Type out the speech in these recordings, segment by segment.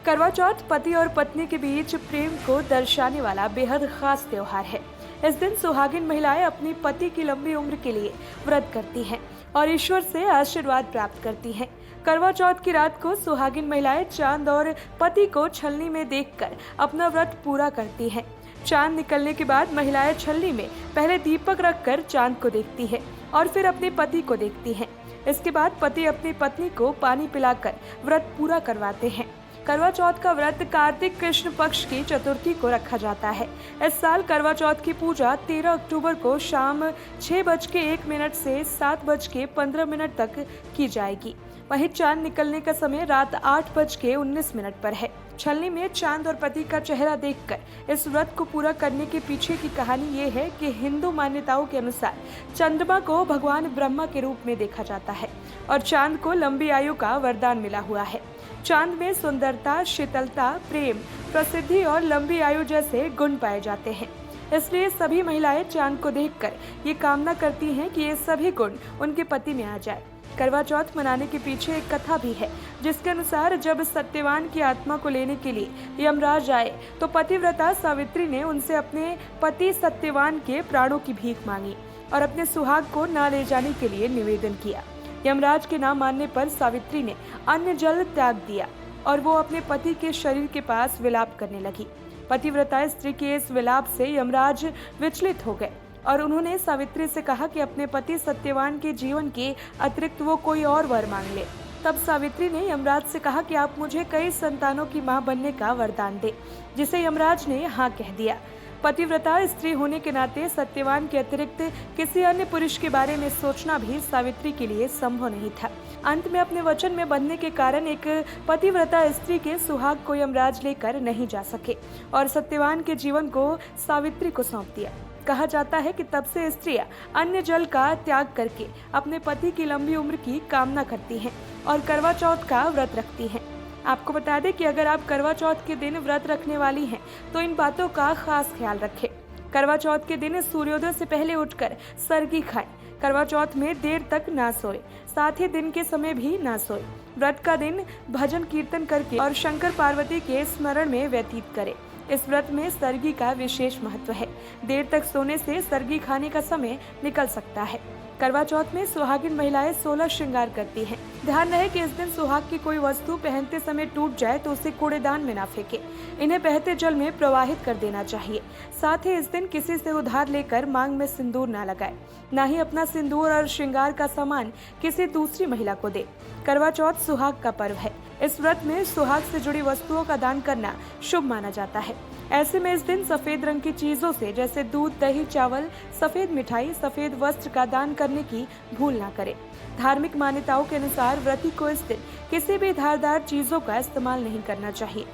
करवा चौथ पति और पत्नी के बीच प्रेम को दर्शाने वाला बेहद खास त्योहार है। इस दिन सुहागिन महिलाएं अपनी पति की लंबी उम्र के लिए व्रत करती हैं और ईश्वर से आशीर्वाद प्राप्त करती हैं। करवा चौथ की रात को सुहागिन महिलाएं चांद और पति को छलनी में देखकर अपना व्रत पूरा करती हैं। चांद निकलने के बाद महिलाएं छलनी में पहले दीपक रखकर चांद को देखती है और फिर अपने पति को देखती हैं। इसके बाद पति अपनी पत्नी को पानी पिलाकर व्रत पूरा करवाते हैं। करवा चौथ का व्रत कार्तिक कृष्ण पक्ष की चतुर्थी को रखा जाता है। इस साल करवा चौथ की पूजा 13 अक्टूबर को शाम 6:01 से 7:15 तक की जाएगी। वहीं चांद निकलने का समय रात 8:19 पर है। छलनी में चांद और पति का चेहरा देखकर इस व्रत को पूरा करने के पीछे की कहानी ये है कि हिंदू मान्यताओं के अनुसार चंद्रमा को भगवान ब्रह्मा के रूप में देखा जाता है और चांद को लंबी आयु का वरदान मिला हुआ है। चांद में सुंदरता, शीतलता, प्रेम, प्रसिद्धि और लंबी आयु जैसे गुण पाए जाते हैं। इसलिए सभी महिलाएं चांद को देखकर ये कामना करती हैं कि ये सभी गुण उनके पति में आ जाए। करवा चौथ मनाने के पीछे एक कथा भी है, जिसके अनुसार जब सत्यवान की आत्मा को लेने के लिए यमराज आए तो पतिव्रता सावित्री ने उनसे अपने पति सत्यवान के प्राणों की भीख मांगी और अपने सुहाग को न ले जाने के लिए निवेदन किया। यमराज के ना मानने पर सावित्री ने अन्न जल त्याग दिया और वो अपने पति के शरीर के पास विलाप करने लगी। पतिव्रता स्त्री के इस विलाप से यमराज विचलित हो गए और उन्होंने सावित्री से कहा कि अपने पति सत्यवान के जीवन के अतिरिक्त वो कोई और वर मांग ले। तब सावित्री ने यमराज से कहा कि आप मुझे कई संतानों की मां बनने का वरदान दे, जिसे यमराज ने हाँ कह दिया। पतिव्रता स्त्री होने के नाते सत्यवान के अतिरिक्त किसी अन्य पुरुष के बारे में सोचना भी सावित्री के लिए संभव नहीं था। अंत में अपने वचन में बंधने के कारण एक पतिव्रता स्त्री के सुहाग को यमराज लेकर नहीं जा सके और सत्यवान के जीवन को सावित्री को सौंप दिया। कहा जाता है कि तब से स्त्रियां अन्न जल का त्याग करके अपने पति की लंबी उम्र की कामना करती हैं और करवा चौथ का व्रत रखती हैं। आपको बता दें कि अगर आप करवा चौथ के दिन व्रत रखने वाली हैं तो इन बातों का खास ख्याल रखें। करवा चौथ के दिन सूर्योदय से पहले उठकर सरगी खाएं। करवा चौथ में देर तक ना सोए, साथ ही दिन के समय भी ना सोए। व्रत का दिन भजन कीर्तन करके और शंकर पार्वती के स्मरण में व्यतीत करें। इस व्रत में सरगी का विशेष महत्व है। देर तक सोने से सरगी खाने का समय निकल सकता है। करवा चौथ में सुहागिन महिलाएं 16 श्रृंगार करती हैं। ध्यान रहे कि इस दिन सुहाग की कोई वस्तु पहनते समय टूट जाए तो उसे कूड़ेदान में ना फेंके। इन्हें बहते जल में प्रवाहित कर देना चाहिए। साथ ही इस दिन किसी से उधार लेकर मांग में सिंदूर ना लगाए, ना ही अपना सिंदूर और श्रृंगार का सामान किसी दूसरी महिला को दे। करवा चौथ सुहाग का पर्व है। इस व्रत में सुहाग से जुड़ी वस्तुओं का दान करना शुभ माना जाता है। ऐसे में इस दिन सफेद रंग की चीजों से जैसे दूध, दही, चावल, सफेद मिठाई, सफेद वस्त्र का दान करने की भूल ना करें। धार्मिक मान्यताओं के अनुसार व्रती को इस दिन किसी भी धारदार चीजों का इस्तेमाल नहीं करना चाहिए।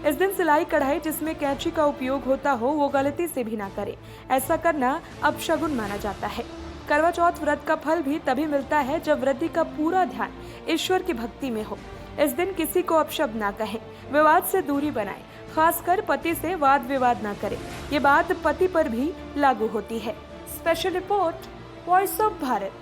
इस दिन सिलाई कढ़ाई जिसमें कैंची का उपयोग होता हो वो गलती से भी ना करें। ऐसा करना अपशगुन माना जाता है। करवा चौथ व्रत का फल भी तभी मिलता है जब व्रती का पूरा ध्यान ईश्वर की भक्ति में हो। इस दिन किसी को अपशब्द ना कहें, विवाद से दूरी बनाएं, खासकर पति से वाद विवाद ना करें। ये बात पति पर भी लागू होती है। Special report, voice of Bharat.